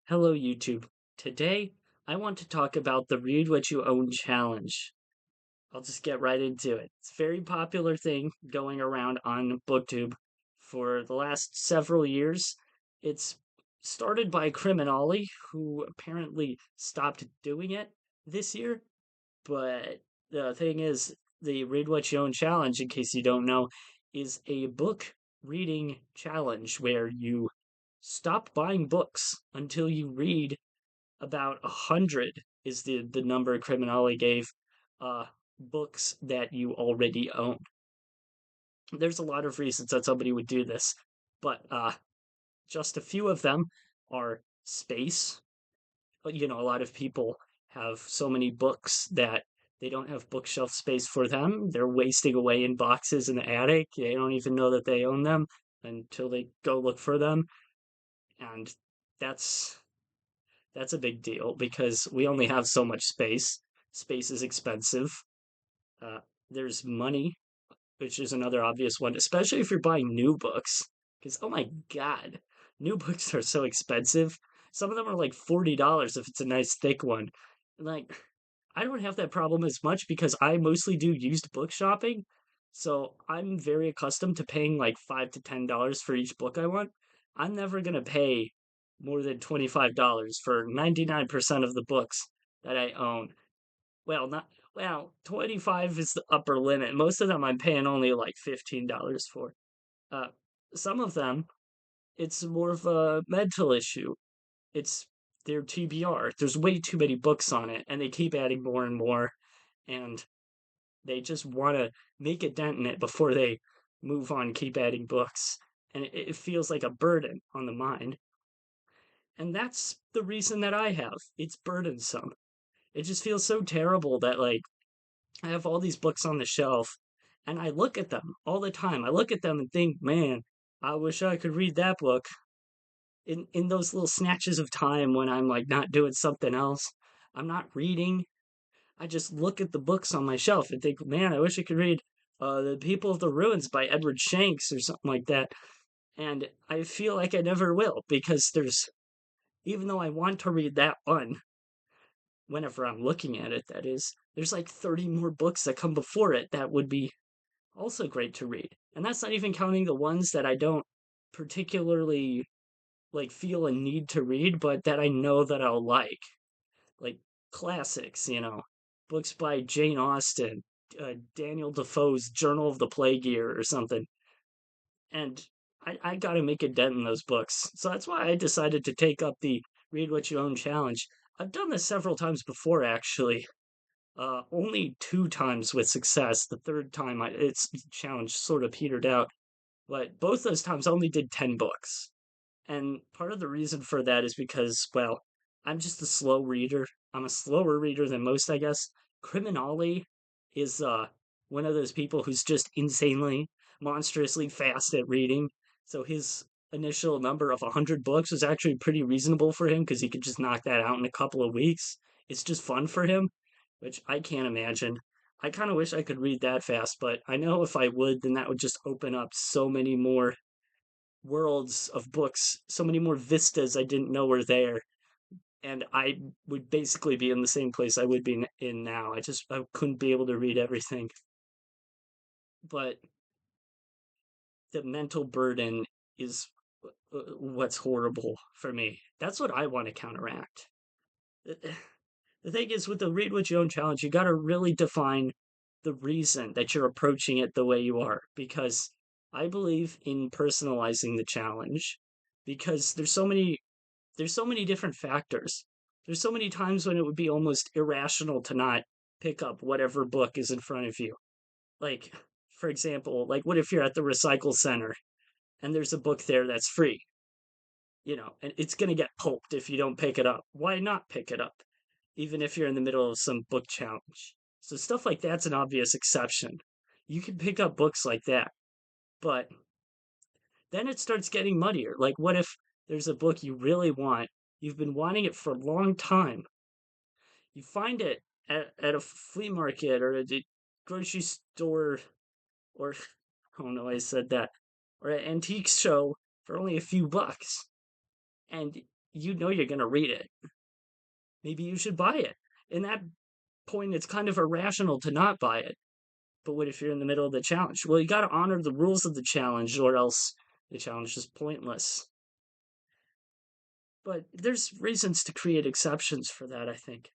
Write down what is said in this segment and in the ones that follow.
Hello, YouTube. Today, I want to talk about the Read What You Own challenge. I'll just get right into it. It's a very popular thing going around on BookTube for the last several years. It's started by Criminali, who apparently stopped doing it this year. But the thing is, the Read What You Own challenge, in case you don't know, is a book reading challenge where you stop buying books until you read about 100 is the number Criminali gave uh books that you already own. There's a lot of reasons that somebody would do this, but just a few of them are space. A lot of people have so many books that they don't have bookshelf space for them. They're wasting away in boxes in the attic. They don't even know that they own them until they go look for them. And that's that's a big deal because we only have so much space. Space is expensive. Uh, there's money, which is another obvious one, especially if you're buying new books. Because, oh my God, new books are so expensive. Some of them are like $40 if it's a nice thick one. Like, I don't have that problem as much because I mostly do used book shopping. So I'm very accustomed to paying like $5 to $10 for each book I want. I'm never gonna pay more than $25 for 99% of the books that I own. Well, not well, 25 is the upper limit. Most of them I'm paying only like $15 for. Uh, some of them, it's more of a mental issue. It's their TBR. There's way too many books on it, and they keep adding more and more, and they just want to make a dent in it before they move on, keep adding books. And it feels like a burden on the mind. And that's the reason that I have. It's burdensome. It just feels so terrible that, like, I have all these books on the shelf and I look at them all the time. I look at them and think, man, I wish I could read that book. In those little snatches of time when I'm like not doing something else, I'm not reading. I just look at the books on my shelf and think, man, I wish I could read The People of the Ruins by Edward Shanks or something like that. And I feel like I never will because even though I want to read that one, whenever I'm looking at it, that is, there's like 30 more books that come before it that would be also great to read. And that's not even counting the ones that I don't particularly like feel a need to read, but that I know that I'll like classics, books by Jane Austen, Daniel Defoe's Journal of the Plague Year or something. And I got to make a dent in those books. So that's why I decided to take up the Read What You Own challenge. I've done this several times before, actually. Only two times with success. The third time, its challenge sort of petered out. But both those times, I only did 10 books. And part of the reason for that is because, well, I'm just a slow reader. I'm a slower reader than most, I guess. Criminali is one of those people who's just insanely, monstrously fast at reading. So his initial number of 100 books was actually pretty reasonable for him because he could just knock that out in a couple of weeks. It's just fun for him, which I can't imagine. I kind of wish I could read that fast, but I know if I would, then that would just open up so many more worlds of books, so many more vistas I didn't know were there. And I would basically be in the same place I would be in now. I couldn't be able to read everything. But the mental burden is what's horrible for me. That's what I want to counteract. The thing is, with the Read What You Own challenge, you got to really define the reason that you're approaching it the way you are. Because I believe in personalizing the challenge because there's so many different factors. There's so many times when it would be almost irrational to not pick up whatever book is in front of you. Like, for example, like what if you're at the recycle center and there's a book there that's free, and it's going to get pulped if you don't pick it up. Why not pick it up, even if you're in the middle of some book challenge? So, stuff like that's an obvious exception. You can pick up books like that, but then it starts getting muddier. Like, what if there's a book you really want? You've been wanting it for a long time. You find it at a flea market or at a grocery store or, oh no, I said that, or an antique show for only a few bucks. And you know you're going to read it. Maybe you should buy it. In that point, it's kind of irrational to not buy it. But what if you're in the middle of the challenge? Well, you got to honor the rules of the challenge, or else the challenge is pointless. But there's reasons to create exceptions for that, I think.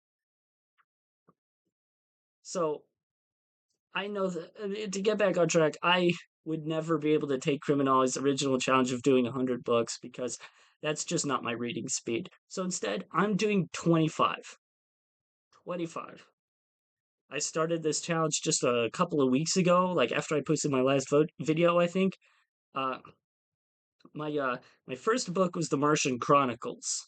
So I know that to get back on track, I would never be able to take Criminal's original challenge of doing 100 books because that's just not my reading speed. So instead, I'm doing 25. 25. I started this challenge just a couple of weeks ago, like after I posted my last video, I think. Uh, my first book was The Martian Chronicles.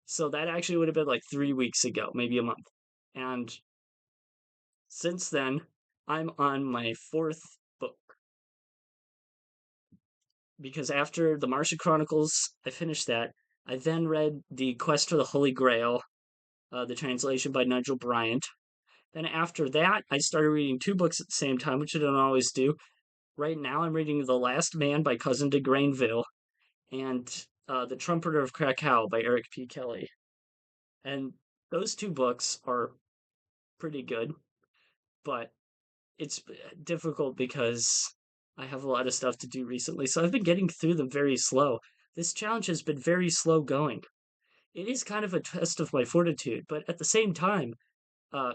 So that actually would have been like 3 weeks ago, maybe a month. And since then, I'm on my fourth book because after the Martian Chronicles, I finished that. I then read The Quest for the Holy Grail, the translation by Nigel Bryant. Then after that, I started reading two books at the same time, which I don't always do. Right now, I'm reading The Last Man by Cousin de Granville and The Trumpeter of Krakow by Eric P. Kelly. And those two books are pretty good, but it's difficult because I have a lot of stuff to do recently. So I've been getting through them very slow. This challenge has been very slow going. It is kind of a test of my fortitude, but at the same time, uh,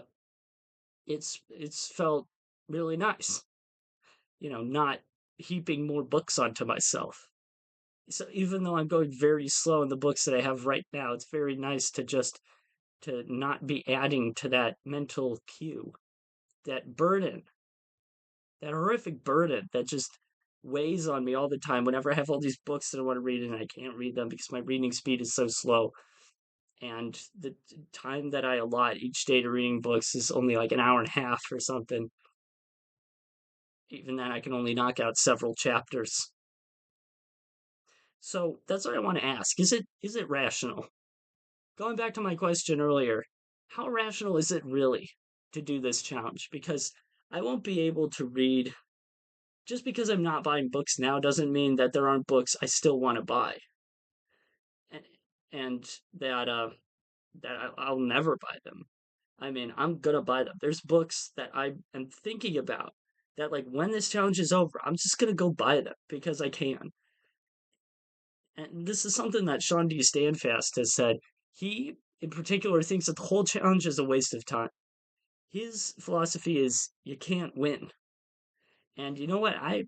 it's felt really nice. Not heaping more books onto myself. So even though I'm going very slow in the books that I have right now, it's very nice to just to not be adding to that mental queue, that burden, that horrific burden that just weighs on me all the time whenever I have all these books that I want to read and I can't read them because my reading speed is so slow. And the time that I allot each day to reading books is only like an hour and a half or something. Even then, I can only knock out several chapters. So that's what I want to ask. Is it rational? Going back to my question earlier, how rational is it really to do this challenge? Because I won't be able to read just because I'm not buying books now doesn't mean that there aren't books I still want to buy, and that I'll never buy them. I mean, I'm gonna buy them. There's books that I am thinking about that, like, when this challenge is over, I'm just gonna go buy them because I can. And this is something that Sean D. Standfast has said. He, in particular, thinks that the whole challenge is a waste of time. His philosophy is you can't win. And you know what? I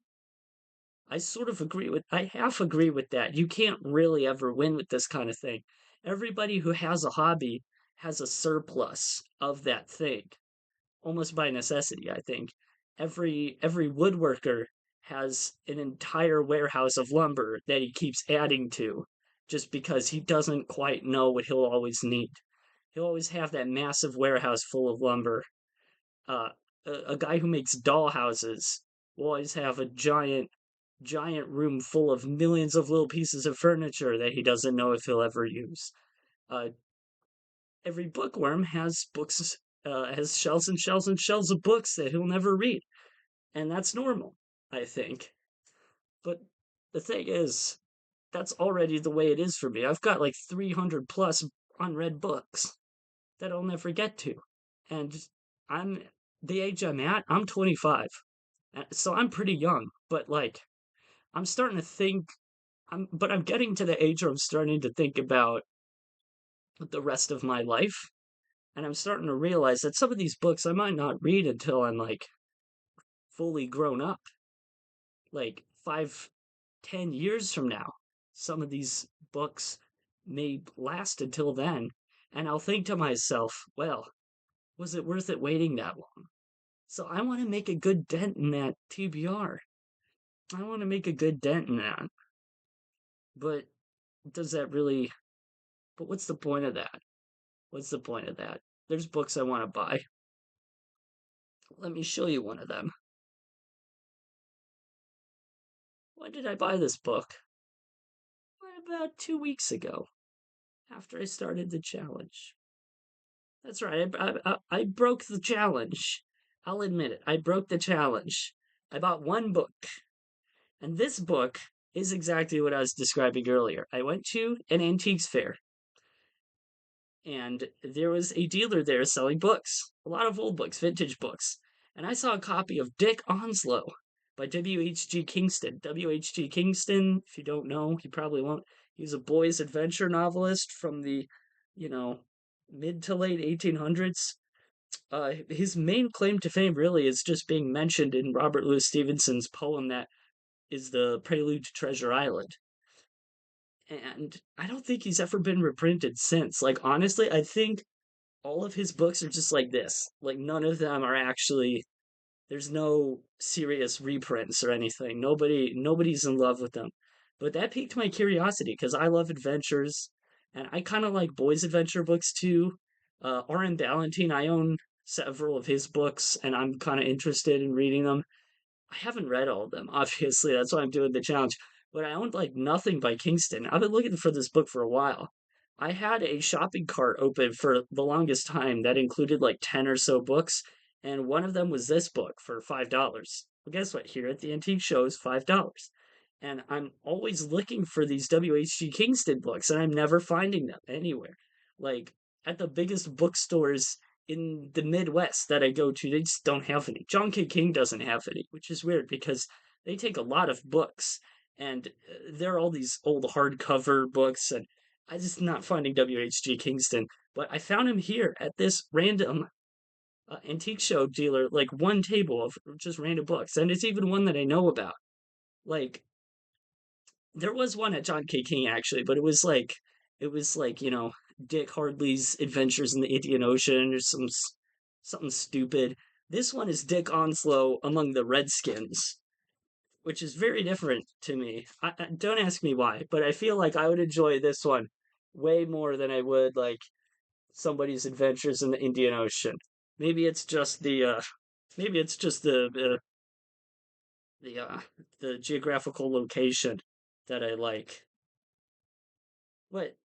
sort of agree with, I half agree with that. You can't really ever win with this kind of thing. Everybody who has a hobby has a surplus of that thing, almost by necessity, I think. Every woodworker has an entire warehouse of lumber that he keeps adding to just because he doesn't quite know what he'll always need. He'll always have that massive warehouse full of lumber. Uh, a guy who makes doll houses will always have a giant room full of millions of little pieces of furniture that he doesn't know if he'll ever use. Uh, every bookworm has books, has shelves and shelves and shelves of books that he'll never read, and that's normal, I think. But the thing is, that's already the way it is for me. I've got like 300 plus unread books that I'll never get to, and I'm the age I'm at. I'm 25, so I'm pretty young, but like I'm starting to think I'm getting to the age where I'm starting to think about the rest of my life. And I'm starting to realize that some of these books I might not read until I'm like fully grown up, like 5, 10 years from now. Some of these books may last until then. And I'll think to myself, well, was it worth it waiting that long? So I want to make a good dent in that TBR. I want to make a good dent in that. But does that really, but what's the point of that? What's the point of that? There's books I want to buy. Let me show you one of them. When did I buy this book? About 2 weeks ago, after I started the challenge. That's right, I broke the challenge. I'll admit it, I broke the challenge. I bought one book, and this book is exactly what I was describing earlier. I went to an antiques fair and there was a dealer there selling books, a lot of old books, vintage books. And I saw a copy of Dick Onslow by W.H.G. Kingston. W.H.G. Kingston, if you don't know, you probably won't. He's a boys' adventure novelist from the, you know, mid to late 1800s. His main claim to fame really is just being mentioned in Robert Louis Stevenson's poem that is the prelude to Treasure Island. And I don't think he's ever been reprinted since. Like, honestly, I think all of his books are just like this. Like none of them are actually there's no serious reprints or anything. Nobody's in love with them. But that piqued my curiosity because I love adventures and I kind of like boys adventure books too. R.M. Ballantyne, I own several of his books and I'm kind of interested in reading them. I haven't read all of them, obviously. That's why I'm doing the challenge. But I owned like nothing by Kingston. I've been looking for this book for a while. I had a shopping cart open for the longest time that included like 10 or so books, and one of them was this book for $5. Well, guess what? Here at the antique show is $5. And I'm always looking for these W.H.G. Kingston books, and I'm never finding them anywhere. Like at the biggest bookstores in the Midwest that I go to, they just don't have any. John K. King doesn't have any, which is weird because they take a lot of books and there are all these old hardcover books and I just not finding W.H.G. Kingston, but I found him here at this random antique show dealer, like one table of just random books, and it's even one that I know about. Like there was one at John K. King actually, but it was like Dick Hardley's Adventures in the Indian Ocean or something stupid. This one is Dick Onslow Among the Redskins, which is very different to me. Don't ask me why, but I feel like I would enjoy this one way more than I would like somebody's Adventures in the Indian Ocean. Maybe it's just the the geographical location that I like. What?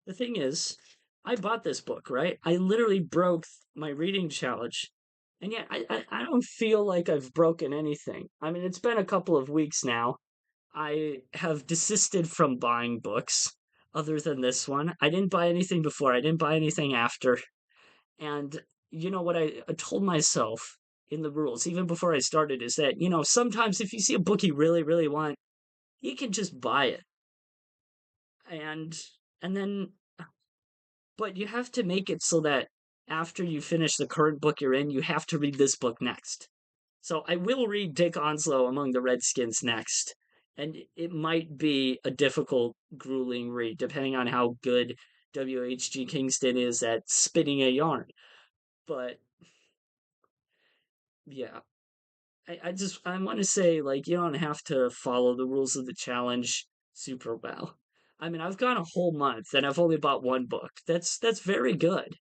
The thing is, I bought this book, right? I literally broke my reading challenge. And yet, I don't feel like I've broken anything. I mean, it's been a couple of weeks now. I have desisted from buying books other than this one. I didn't buy anything before, I didn't buy anything after. And you know what I told myself in the rules, even before I started, is that, sometimes if you see a book you really, really want, you can just buy it. And and then but you have to make it so that after you finish the current book you're in, you have to read this book next. So I will read Dick Onslow Among the Redskins next, and it might be a difficult, grueling read, depending on how good W.H.G. Kingston is at spinning a yarn. But yeah, I want to say like you don't have to follow the rules of the challenge super well. I mean, I've gone a whole month and I've only bought one book. That's very good.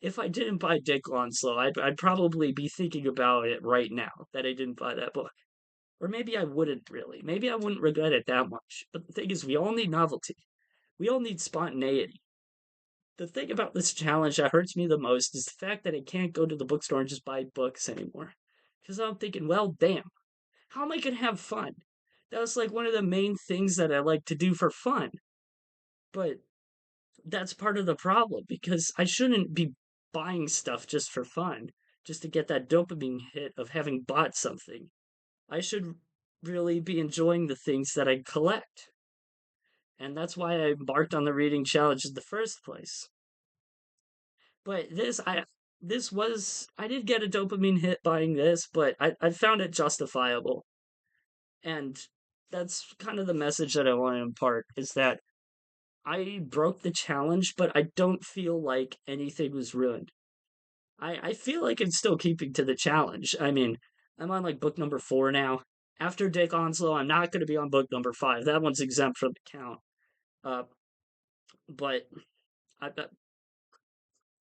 If I didn't buy Dick Onslow, I'd probably be thinking about it right now that I didn't buy that book. Or maybe I wouldn't really. Maybe I wouldn't regret it that much. But the thing is, we all need novelty. We all need spontaneity. The thing about this challenge that hurts me the most is the fact that I can't go to the bookstore and just buy books anymore. Because I'm thinking, well, damn, how am I going to have fun? That was like one of the main things that I like to do for fun. But that's part of the problem because I shouldn't be buying stuff just for fun, just to get that dopamine hit of having bought something. I should really be enjoying the things that I collect. And that's why I embarked on the reading challenge in the first place. But I did get a dopamine hit buying this, but I found it justifiable. And that's kind of the message that I want to impart is that I broke the challenge, but I don't feel like anything was ruined. I feel like I'm still keeping to the challenge. I mean, I'm on like book number 4 now. After Dick Onslow, I'm not going to be on book number 5. That one's exempt from the count. Uh, but I,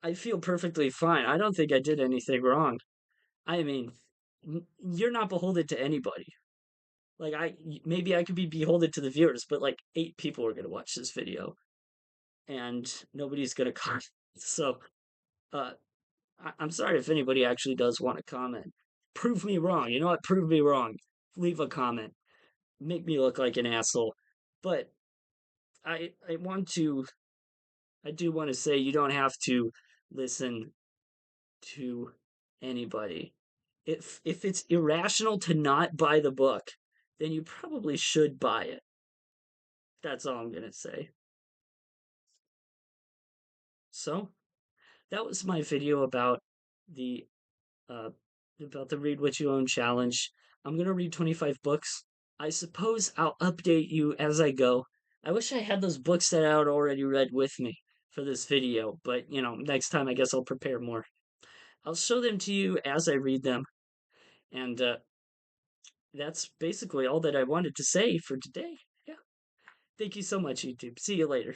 I feel perfectly fine. I don't think I did anything wrong. I mean, you're not beholden to anybody. Like maybe I could be beholden to the viewers, but like 8 people are going to watch this video, and nobody's going to comment. So, uh, I'm sorry if anybody actually does want to comment. Prove me wrong. You know what? Prove me wrong. Leave a comment. make me look like an asshole. But I do want to say you don't have to listen to anybody. If it's irrational to not buy the book, then you probably should buy it. That's all I'm gonna say. So that was my video the uh about the Read What You Own challenge. I'm gonna read 25 books. I suppose I'll update you as I go. I wish I had those books that I had already read with me for this video, but next time I guess I'll prepare more. I'll show them to you as I read them, and that's basically all that I wanted to say for today. Yeah. Thank you so much, YouTube. See you later.